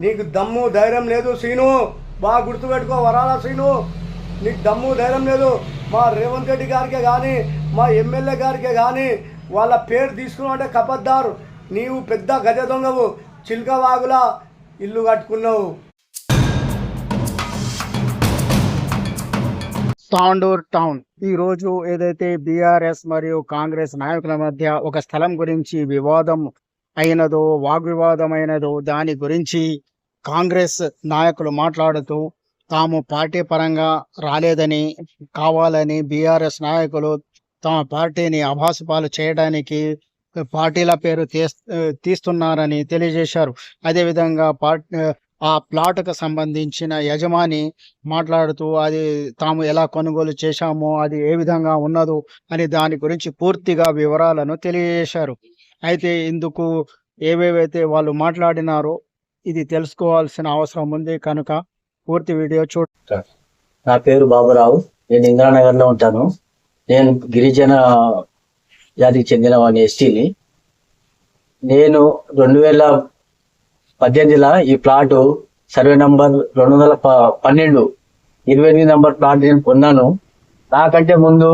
నీకు దమ్ము ధైర్యం లేదు సీను, బాగా గుర్తుపెట్టుకో వరాల సీను. నీకు దమ్ము ధైర్యం లేదు. మా రేవంత్ రెడ్డి గారికే కానీ మా ఎమ్మెల్యే గారికే కానీ వాళ్ళ పేరు తీసుకున్నావు అంటే కపద్దారు. నీవు పెద్ద గజ దొంగవు, చిల్కవాగులా ఇల్లు కట్టుకున్నావు. తాండూర్ టౌన్ ఈరోజు ఏదైతే బీఆర్ఎస్ మరియు కాంగ్రెస్ నాయకుల మధ్య ఒక స్థలం గురించి వివాదం అయినదో, వాగ్వివాదం అయినదో, దాని గురించి కాంగ్రెస్ నాయకులు మాట్లాడుతూ తాము పార్టీ పరంగా రాలేదని, కావాలని బీఆర్ఎస్ నాయకులు తమ పార్టీని అభాసుపాలు చేయడానికి పార్టీల పేరు తీస్తున్నారని తెలియజేశారు. అదేవిధంగా ఆ ప్లాట్కు సంబంధించిన యజమాని మాట్లాడుతూ అది తాము ఎలా కొనుగోలు చేశామో, అది ఏ విధంగా ఉన్నదో అని దాని గురించి పూర్తిగా వివరాలను తెలియజేశారు. అయితే ఇందుకు ఏవేవైతే వాళ్ళు మాట్లాడినారో ఇది తెలుసుకోవాల్సిన అవసరం ఉంది కనుక పూర్తి వీడియో నా పేరు బాబురావు, నేను ఇందిరానగర్లో ఉంటాను. నేను గిరిజన జాతికి చెందిన వాడిని, ఎస్టీని. నేను 2018లో ఈ plot survey number 212 28 number plot నేను కొన్నాను. నాకంటే ముందు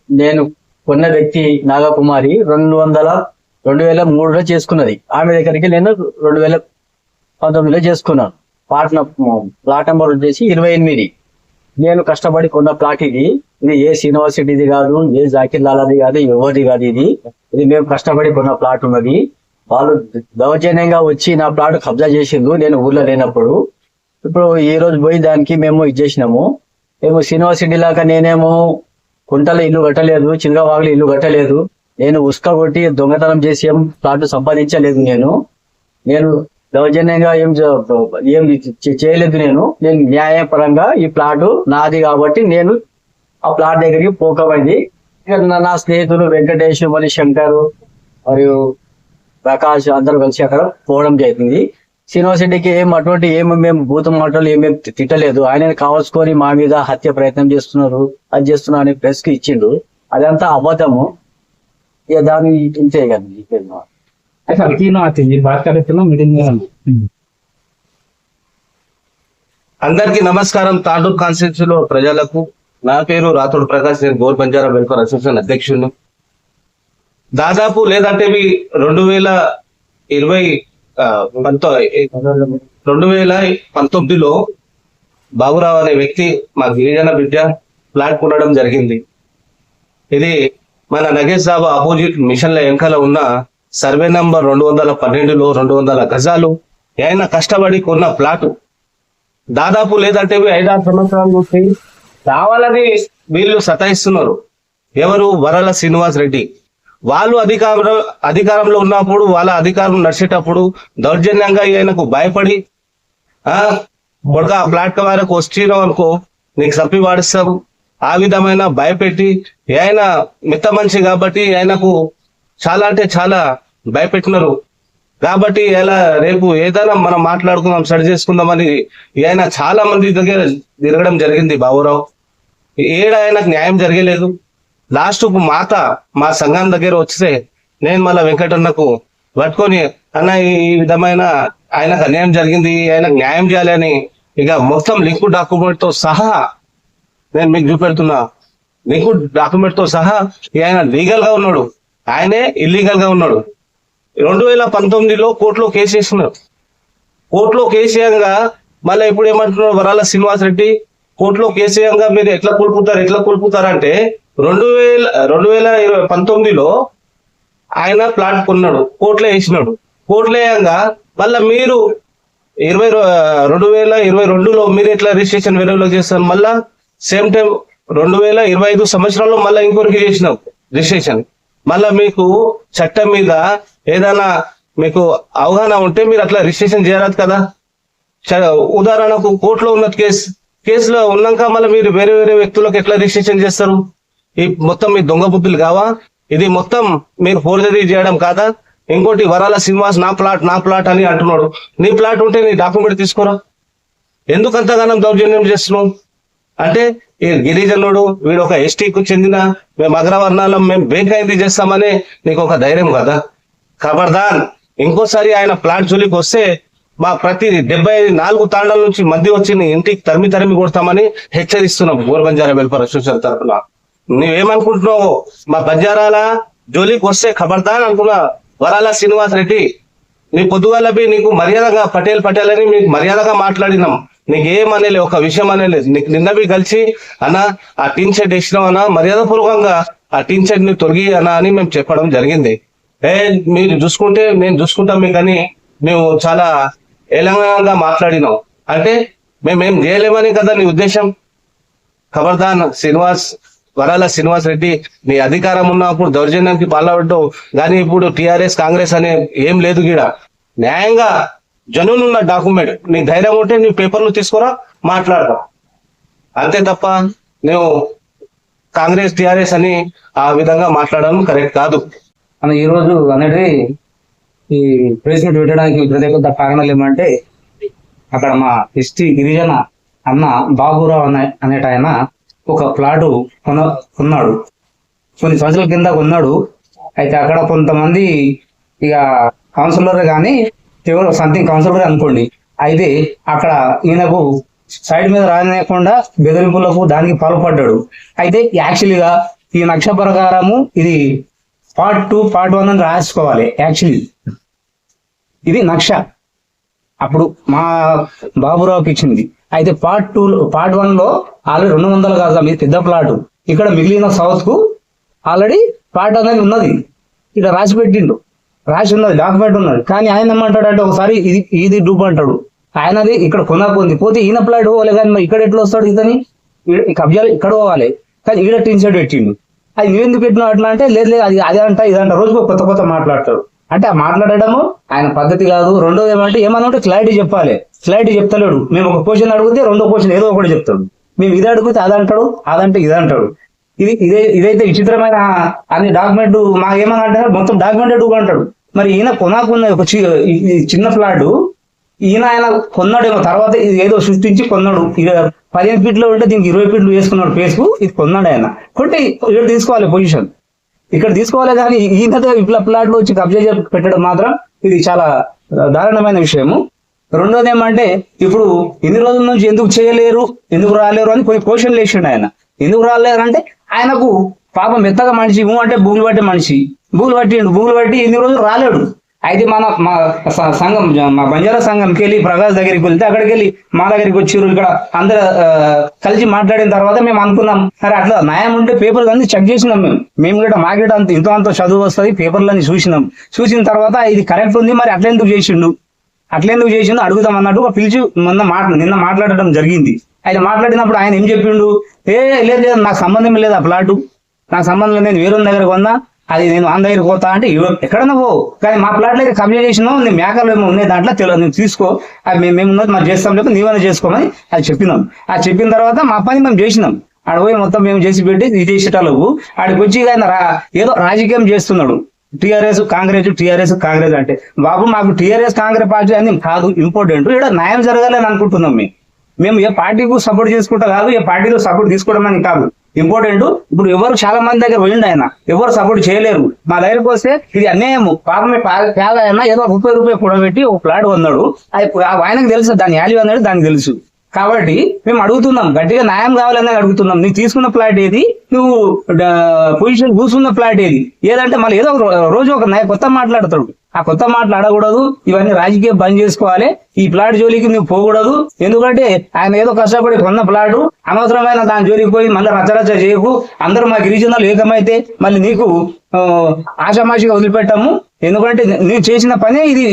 నేను కొన్న వ్యక్తి నాగకుమారి 2003లో చేసుకున్నది. ఆమె దగ్గరికి నేను 2019లో చేసుకున్నాను. ప్లాట్ నెంబర్ వచ్చేసి 28. నేను కష్టపడి కొన్న ప్లాట్ ఇది ఏ యూనివర్సిటీది కాదు, ఏ జాకిర్ లాలాది కాదు, ఎవరిది కాదు. ఇది మేము కష్టపడి కొన్న ప్లాట్ ఉన్నది. వాళ్ళు దౌర్జన్యంగా వచ్చి నా ప్లాట్ కబ్జా చేసిండ్రు నేను ఊర్లో లేనప్పుడు. ఇప్పుడు ఈ రోజు పోయి దానికి మేము ఇచ్చేసినాము. మేము యూనివర్సిటీ లాగా నేనేమో కుంటల ఇల్లు కట్టలేదు, చిన్నవాగులు ఇల్లు కట్టలేదు. నేను ఉస్క కొట్టి దొంగతనం చేసి ఏం ప్లాట్ సంపాదించలేదు. నేను దౌర్జన్యంగా ఏం చేయలేదు. నేను న్యాయపరంగా ఈ ప్లాట్ నాది కాబట్టి నేను ఆ ప్లాట్ దగ్గరికి పోకమైంది. నా స్నేహితులు వెంకటేష్, మరి శంకర్ మరియు ప్రకాష్ అందరూ కలిసి అక్కడ పోవడం జరిగింది. యూనివర్సిటీకి అటువంటి మేము భూత మాటలు ఏమేమి తిట్టలేదు. ఆయన కావాల్సుకొని మా మీద హత్య ప్రయత్నం చేస్తున్నారు, అది చేస్తున్నా అని ప్రెస్ కి ఇచ్చిండు. అదంతా అబద్ధము. ఇక దాన్ని ఇంతే కదా. అందరికి నమస్కారం. తాండూర్ కాన్స్టిట్యూన్సీలో ప్రజలకు నా పేరు రాథోడ్ ప్రకాష్. నేను గోర్ బంజారా వెల్ఫేర్ అసోసియేషన్ అధ్యక్షుడు. దాదాపు లేదంటే 2019లో బాబురావు అనే వ్యక్తి మా గిరిజన బిడ్డ ప్లాట్ కొనడం జరిగింది. ఇది మన నగేష్ సాబ్ ఆపోజిట్ మిషన్ల వెనకాల ఉన్న సర్వే నంబర్ 212లో 200 గజాలు ఆయన కష్టపడి కొన్న ప్లాటు. దాదాపు లేదంటే 5-6 సంవత్సరాల నుంచి కావాలని వీళ్ళు సతాయిస్తున్నారు. ఎవరు? వరాల శ్రీనివాస్ రెడ్డి. వాళ్ళు అధికారంలో ఉన్నప్పుడు, వాళ్ళ అధికారం నడిచేటప్పుడు దౌర్జన్యంగా ఆయనకు భయపడి కొడుక ప్లాట్ వరకు వచ్చినాం అనుకో నీకు చంపి వాడిస్తాము, ఆ విధమైన భయపెట్టి ఆయన మిత్త మనిషి కాబట్టి ఆయనకు చాలా అంటే చాలా భయపెట్టినారు. కాబట్టి ఇలా రేపు ఏదైనా మనం మాట్లాడుకుందాం, సరి చేసుకుందామని ఆయన చాలా మంది దగ్గర తిరగడం జరిగింది. బాబురావు ఆయనకు న్యాయం జరగలేదు. లాస్ట్ మా సంఘం దగ్గర వస్తే నేను మళ్ళీ వెంకటన్నకు పట్టుకొని అన్న ఈ విధమైన ఆయనకు అన్యాయం జరిగింది, ఆయనకు న్యాయం చేయాలని ఇక మొత్తం లింకు డాక్యుమెంట్ తో సహా నేను మీకు చూపెడుతున్నా. లింకు డాక్యుమెంట్ తో సహా ఆయన లీగల్ గా ఉన్నాడు, ఆయనే ఇల్లీగల్ గా ఉన్నాడు. 2019లో కోర్టులో కేసు వేస్తున్నారు. కోర్టులో కేసు వేయంగా మళ్ళీ ఇప్పుడు ఏమంటున్నారు వరాల శ్రీనివాస్ రెడ్డి, కోర్టులో కేసు వేయంగా మీరు ఎట్లా కోల్పోతారంటే 2019లో ఆయన ప్లాట్ కొన్నాడు, కోర్టులో వేసినాడు. కోర్టులో వేయంగా మళ్ళీ మీరు 2022లో మీరు ఎట్లా రిజిస్ట్రేషన్ వేరేలో చేస్తారు. మళ్ళా సేమ్ టైం 2025 సంవత్సరంలో మళ్ళీ ఇంకొకరికి చేసినాం రిజిస్ట్రేషన్. మళ్ళా మీకు చట్టం మీద ఏదైనా మీకు అవగాహన ఉంటే మీరు అట్లా రిజిస్ట్రేషన్ చేయరాదు కదా. ఉదాహరణకు కోర్టులో ఉన్న కేసులో ఉన్నాక మళ్ళీ మీరు వేరే వేరే వ్యక్తులకు ఎట్లా రిజిస్ట్రేషన్ చేస్తారు? ఈ మొత్తం మీ దొంగ బుద్ధులు కావా? ఇది మొత్తం మీరు ఫోర్జరీ చేయడం కాదా? ఇంకోటి వరాల శ్రీనివాస్ నా ప్లాట్ అని అంటున్నాడు. నీ ప్లాట్ ఉంటే నీ డాక్యుమెంట్ తీసుకోరా. ఎందుకు అంతగానం దౌర్జన్యం చేస్తున్నావు? అంటే ఈ గిరిజనుడు వీడు ఒక ఎస్టీకు చెందిన మేము అగ్రవర్ణాలం మేము బేకాయింది చేస్తామని నీకు ఒక ధైర్యం కదా. ఖబర్దార్ ఇంకోసారి ఆయన ప్లాట్ జోలికి వస్తే మా ప్రతి 74 తాండాల నుంచి మంది వచ్చి నీ ఇంటికి తరిమి కొడతామని హెచ్చరిస్తున్నాం గోర్ బంజారా వెల్ఫేర్ అసోసియేషన్ తరఫున. నువ్వేమనుకుంటున్నావు? మా బంజారాల జోలికి వస్తే ఖబర్దార్ అనుకున్నా. వరాల శ్రీనివాస్ రెడ్డి, నీ పొద్దుగాలపై నీకు మర్యాదగా పటేల్ అని మీకు మర్యాదగా మాట్లాడినాం. నీకేమనేలే, ఒక విషయం అనేలేదు. నీకు నిన్నవి కలిసి అన్న ఆ టీన్ షర్ట్ వేసినాం అన్న, మర్యాద పూర్వకంగా ఆ టీన్ షర్ట్ ని తొలగి అన్న అని మేము చెప్పడం జరిగింది. మీరు చూసుకుంటే నేను చూసుకుంటాం మీకు అని మేము చాలా ఏలంగా మాట్లాడినాం. అంటే మేమేం చేయలేమని కదా నీ ఉద్దేశం? ఖబర్దార్ వరాల శ్రీనివాస్ రెడ్డి, నీ అధికారం ఉన్నప్పుడు దౌర్జన్యానికి పాల్పడ్డావు, కానీ ఇప్పుడు టిఆర్ఎస్ కాంగ్రెస్ అనే ఏం లేదు గీడ. న్యాయంగా జనునున్న డాక్యుమెంట్, నీ ధైర్యం ఉంటే నీ పేపర్లు తీసుకురా, మాట్లాడతాం. అంతే తప్ప నువ్వు కాంగ్రెస్ టిఆర్ఎస్ అని ఆ విధంగా మాట్లాడడం కరెక్ట్ కాదు. మనం ఈ రోజు అనేది ఈ ప్రెస్ మీట్ పెట్టడానికి ప్రత్యేక కారణాలు ఏమంటే, అక్కడ మా ఎస్టీ గిరిజన అన్న బాబురావు అనేట ఆయన ఒక ప్లాటు కొన్నాడు, కొన్ని సంవత్సరాల కింద కొన్నాడు. అయితే అక్కడ కొంతమంది ఇక కౌన్సిలర్ కానీ ఎవరు సంథింగ్ కౌన్సిలర్ అనుకోండి, అయితే అక్కడ ఈయనకు సైడ్ మీద రానియకుండా బెదిరింపులకు దానికి పాల్పడ్డాడు. అయితే యాక్చువల్గా ఈ నక్ష ప్రకారము ఇది Part 2, Part 1 అని రాసుకోవాలి. యాక్చువల్లీ ఇది నక్ష అప్పుడు మా బాబురావుకి ఇచ్చింది. అయితే Part 1 లో ఆల్రెడీ 200 గజాలు ఇది పెద్ద ప్లాటు. ఇక్కడ మిగిలిన సౌత్ కు ఆల్రెడీ పార్ట్ అనేది ఉన్నది, ఇక్కడ రాసి పెట్టిండు, రాసి ఉన్నది, డాక్యుమెంట్ ఉన్నది. కానీ ఆయన ఏమంటాడంటే ఒకసారి ఇది డూబ్ అంటాడు. ఆయనది ఇక్కడ కొనకుంది పోతే ఈయన ప్లాట్ పోవాలి, కానీ ఇక్కడ ఎట్లా వస్తాడు? ఇతని కబ్జాలు ఇక్కడ పోవాలి, కానీ ఈడ టీన్ షర్ట్ పెట్టిండు. అది నువ్వెందుకు పెట్టినావు అట్లా అంటే, లేదు అది ఇదంట రోజుకు కొత్త మాట్లాడతాడు. అంటే ఆ మాట్లాడడము ఆయన పద్ధతి కాదు. రెండోది ఏమంటే క్లారిటీ చెప్పాలి. క్లారిటీ చెప్తలేడు. మేము ఒక క్వశ్చన్ అడిగితే రెండో క్వశ్చన్ ఏదో ఒకటి చెప్తాడు. మేము ఇది అడిగితే అదంటాడు, అదంటే ఇదంటాడు. ఇదైతే విచిత్రమైన అన్ని డాక్యుమెంట్ మాకేమన్నా అంటే మొత్తం డాక్యుమెంటెడ్ అంటాడు. మరి ఈయన కొనాకున్న ఒక చిన్న ఫ్లాట్ ఆయన కొన్నాడేమో, తర్వాత ఇది ఏదో సృష్టించి కొన్నాడు. 15 ఫీట్లో ఉంటే దీనికి 20 ఫీట్లు వేసుకున్నాడు పేసుకు, ఇది కొన్నాడు ఆయన. కొంటే ఇక్కడ తీసుకోవాలి పొజిషన్, ఇక్కడ తీసుకోవాలి. కానీ ఈయనతో ఇట్లా ప్లాట్లు వచ్చి కబ్జా పెట్టడం మాత్రం ఇది చాలా దారుణమైన విషయము. రెండోది ఏమంటే, ఇప్పుడు ఇన్ని రోజుల నుంచి ఎందుకు చేయలేరు, ఎందుకు రాలేరు అని కొన్ని క్వశ్చన్లు వేసిండు ఆయన. ఎందుకు రాలేరు అంటే, ఆయనకు పాపం మెత్తగా మనిషి అంటే భూములు పట్టే మనిషి, భూములు పట్టి ఇన్ని రోజులు రాలేడు. అయితే మా సంఘం, మా బంజారా సంఘంకి వెళ్ళి ప్రకాష్ దగ్గరికి వెళ్తే అక్కడికి వెళ్ళి మా దగ్గరికి వచ్చిర్రు. ఇక్కడ అందరు కలిసి మాట్లాడిన తర్వాత మేము అనుకున్నాం, సరే అట్లా న్యాయం ఉంటే పేపర్లు అన్ని చెక్ చేసినాం. మేము కూడా మాకేట అంత చదువు వస్తుంది, పేపర్లన్నీ చూసిన తర్వాత ఇది కరెక్ట్ ఉంది, మరి అట్లెందుకు చేసిండు అడుగుదాం అన్నట్టు పిలిచి నిన్న మాట్లాడటం జరిగింది. ఆయన మాట్లాడినప్పుడు ఆయన ఏం చెప్పిండు, లేదు నాకు సంబంధం లేదు, ఆ ప్లాటు నాకు సంబంధం లేదు, నేను వేరే దగ్గర కొన్నా, అది నేను ఆన్ దగ్గర పోతా అంటే ఎక్కడన్నా పో, కానీ మా ప్లాట్లో అయితే కబ్జా చేసినావు, నేను మేకలు ఏమో ఉన్నాయి దాంట్లో తెలియదు, నువ్వు తీసుకో, అది మేమున్నది మనం చేస్తాం, లేకపోతే నీవైనా చేసుకోమని అది చెప్పినాం. అది చెప్పిన తర్వాత మా పని మేము చేసినాం. ఆడ పోయి మొత్తం మేము చేసి పెట్టి ఇది చేసేటోళ్ళకు ఆడికి వచ్చి ఆయన ఏదో రాజకీయం చేస్తున్నాడు. టిఆర్ఎస్ కాంగ్రెస్ అంటే, బాబు మాకు టిఆర్ఎస్ కాంగ్రెస్ పార్టీ అని కాదు ఇంపార్టెంట్, ఇక్కడ న్యాయం జరగాలని అనుకుంటున్నాం. మేము ఏ పార్టీకు సపోర్ట్ చేసుకుంటా కాదు, ఏ పార్టీలో సపోర్ట్ తీసుకోవడం అని కాదు. ఇంపార్టెంట్ ఇప్పుడు ఎవరు చాలా మంది దగ్గర పోయిండు ఆయన, ఎవరు సపోర్ట్ చేయలేరు. మా దగ్గరకు వస్తే ఇది అన్యాయము, పాపమే పేద అయినా ఏదో రూపాయి కూడబెట్టి ఒక ప్లాట్ కొన్నాడు, ఆయనకు తెలుసు దాని వాల్యూ అనేది, దానికి తెలుసు. కాబట్టి మేము అడుగుతున్నాం, గట్టిగా న్యాయం కావాలనేది అడుగుతున్నాం. నువ్వు తీసుకున్న ప్లాట్ ఏది, నువ్వు పొజిషన్ కూర్చున్న ప్లాట్ ఏదంటే మళ్ళీ ఏదో రోజు ఒక కొత్త మాట్లాడతాడు. ఆ కొత్త మాట్లాడకూడదు, ఇవన్నీ రాజకీయం బంద్ చేసుకోవాలి. ఈ ప్లాట్ జోలికి నువ్వు పోకూడదు. ఎందుకంటే ఆయన ఏదో కష్టపడి కొన్న ప్లాటు, అనవసరమైన దాని జోలికి పోయి మళ్ళీ రచరచ చేయకు. అందరూ మా గిరిజనులు ఏకమైతే మళ్ళీ నీకు ఆషామాషిగా వదిలిపెట్టాము. ఎందుకంటే నువ్వు చేసిన పనే ఇది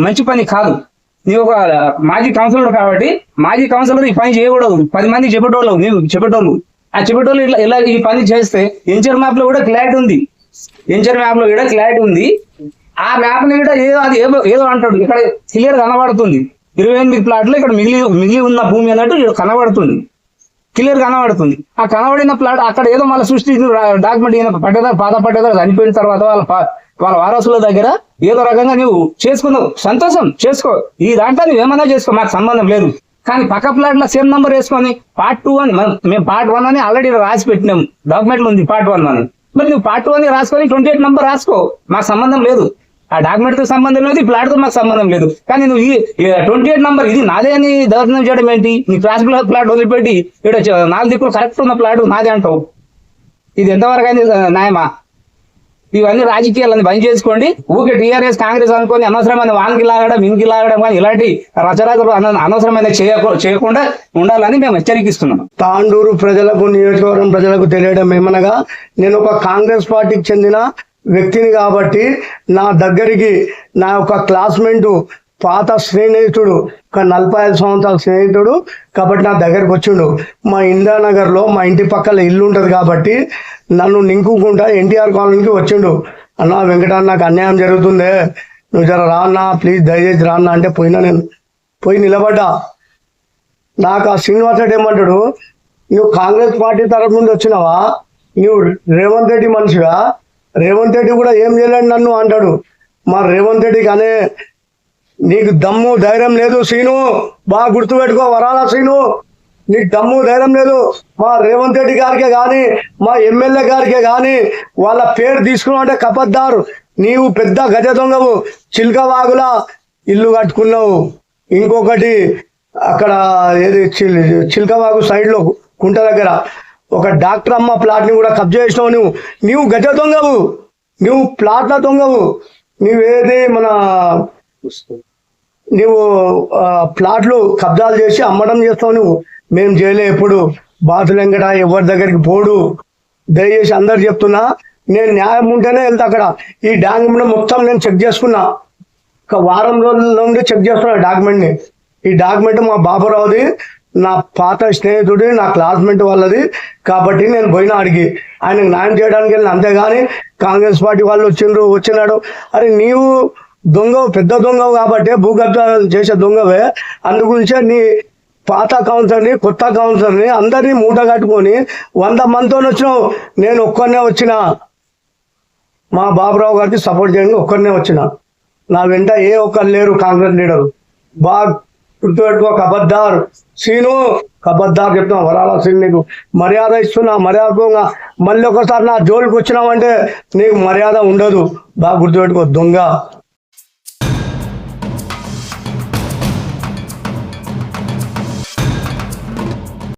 మంచి పని కాదు. నీ ఒక మాజీ కౌన్సిలర్ కాబట్టి, మాజీ కౌన్సిలర్ ఈ పని చేయకూడదు. 10 మంది చెప్పేటోళ్ళు, నీవు చెప్పేటోళ్ళు, ఆ చెప్పేటోళ్ళు ఇలా ఈ పని చేస్తే ఎన్చర్ మ్యాప్ లో కూడా క్లారిటీ ఉంది. ఆ మ్యాప్ ని కూడా ఏదో అంటాడు, ఇక్కడ క్లియర్ కనబడుతుంది. 28 ప్లాట్లు ఇక్కడ మిగిలి ఉన్న భూమి అన్నట్టు కనబడుతుంది, క్లియర్ కనబడుతుంది. ఆ కనబడిన ప్లాట్ అక్కడ ఏదో మళ్ళీ సృష్టి డాక్యుమెంట్ పాత పట్టేదారు చనిపోయిన తర్వాత వాళ్ళ వారసుల దగ్గర ఏదో రకంగా నువ్వు చేసుకున్నావు, సంతోషం చేసుకో, ఈ దాంట్లో నువ్వు ఏమన్నా చేసుకో, మాకు సంబంధం లేదు. కానీ పక్క ప్లాట్ లో సేమ్ నంబర్ వేసుకొని Part 2 అని మేము Part 1 అని ఆల్రెడీ రాసి పెట్టినాము, డాక్యుమెంట్ ఉంది Part 1 అని. మరి నువ్వు Part 2 అని రాసుకొని 28 నంబర్ రాసుకో, మాకు సంబంధం లేదు. ఆ డాక్యుమెంట్ తో సంబంధం లేదు, ఈ ప్లాట్ తో మాకు సంబంధం లేదు. కానీ నువ్వు ఈ 28 నంబర్ ఇది నాదే అని దర్శనం చేయడం ఏంటి? నీ క్లాస్ ప్లాట్ వదిలిపెట్టి ఇక్కడ 4 దిక్కులు కరెక్ట్ ఉన్న ప్లాట్ నాదే అంటావు. ఇది ఎంతవరకు అయింది న్యాయమా? ఇవన్నీ రాజకీయాలని బంద్ చేసుకోండి. ఊకే టీఆర్ఎస్ కాంగ్రెస్ అనుకొని అనవసరమైన వానికి లాగడం ఇంకి లాగడం కానీ ఇలాంటి రచరచలు అనవసరమైన చేయకుండా ఉండాలని మేము హెచ్చరికిస్తున్నాం. తాండూరు ప్రజలకు, నియోజకవర్గం ప్రజలకు తెలియడం ఏమనగా, నేను ఒక కాంగ్రెస్ పార్టీకి చెందిన వ్యక్తిని కాబట్టి నా దగ్గరికి నా యొక్క క్లాస్మేట్ పాత స్నేహితుడు, ఒక 45 సంవత్సరాల స్నేహితుడు కాబట్టి నా దగ్గరకు వచ్చిండు. మా ఇందిరానగర్లో మా ఇంటి పక్కల ఇల్లు ఉంటుంది కాబట్టి నన్ను నింకుకుంటా ఎన్టీఆర్ కాలనీకి వచ్చిండు. అన్న వెంకటన్న, నాకు అన్యాయం జరుగుతుందే, నువ్వు జర రాన్నా ప్లీజ్, దయచేసి రాన్నా అంటే పోయినా. నేను పోయి నిలబడ్డా. నాకు ఆ శ్రీనివాస్ రెడ్డి ఏమంటాడు, నువ్వు కాంగ్రెస్ పార్టీ తరఫు నుండి వచ్చినావా, నువ్వు రేవంత్ రెడ్డి మనిషిగా, రేవంత్ రెడ్డి కూడా ఏం చేయలేడు నన్ను అంటాడు. మా రేవంత్ రెడ్డి కానీ నీకు దమ్ము ధైర్యం లేదు సీను, బాగా గుర్తుపెట్టుకో వరాల సీను, నీకు దమ్ము ధైర్యం లేదు. మా రేవంత్ రెడ్డి గారికే కానీ, మా ఎమ్మెల్యే గారికే కానీ వాళ్ళ పేరు తీసుకున్నావు అంటే కపద్దారు. నీవు పెద్ద గజ దొంగవు, చిల్కవాగులా ఇల్లు కట్టుకున్నావు. ఇంకొకటి అక్కడ ఏది చిల్కవాగు సైడ్లో కుంట దగ్గర ఒక డాక్టర్ అమ్మ ప్లాట్ని కూడా కబ్జా చేసినావు. నీవు గజ దొంగవు, నువ్వు ప్లాట్ల దొంగవు. నువ్వేది మన నువ్వు ప్లాట్లు కబ్జాలు చేసి అమ్మడం చేస్తావు. నువ్వు మేము చేయలే ఎప్పుడు. బాతులు వెంకట ఎవరి దగ్గరికి పోడు. దయచేసి అందరు చెప్తున్నా, నేను న్యాయం ఉంటేనే వెళ్తా అక్కడ. ఈ డాక్యుమెంట్ మొత్తం నేను చెక్ చేసుకున్నా, ఒక వారం రోజుల నుండి చెక్ చేస్తున్నా డాక్యుమెంట్ని. ఈ డాక్యుమెంట్ మా బాబురావుది, నా పాత స్నేహితుడి, నా క్లాస్మేట్ వాళ్ళది కాబట్టి నేను పోయినా అడిగి ఆయనకు న్యాయం చేయడానికి వెళ్ళిన. అంతేగాని కాంగ్రెస్ పార్టీ వాళ్ళు వచ్చినాడు. అరే నీవు దొంగవు, పెద్ద దొంగవు కాబట్టి, భూగర్భాలు చేసే దొంగవే. అందుగురించే నీ పాత కౌన్సిలర్ని, కొత్త కౌన్సిలర్ని అందరినీ మూట కట్టుకొని 100 మందితో వచ్చినావు. నేను ఒక్కరినే వచ్చిన, మా బాబురావు గారికి సపోర్ట్ చేయడానికి ఒక్కరినే వచ్చిన. నా వెంట ఏ ఒక్కరు లేరు కాంగ్రెస్ లీడరు. బాగా గుర్తుపెట్టుకో కబద్దార్ సీను, కబద్దార్ చెప్తున్నా వరాల సీను, నీకు మర్యాద ఇస్తున్నా. మర్యాదగా మళ్ళీ ఒకసారి నా జోలికి వచ్చినావంటే నీకు మర్యాద ఉండదు. బాగా గుర్తుపెట్టుకో దొంగ.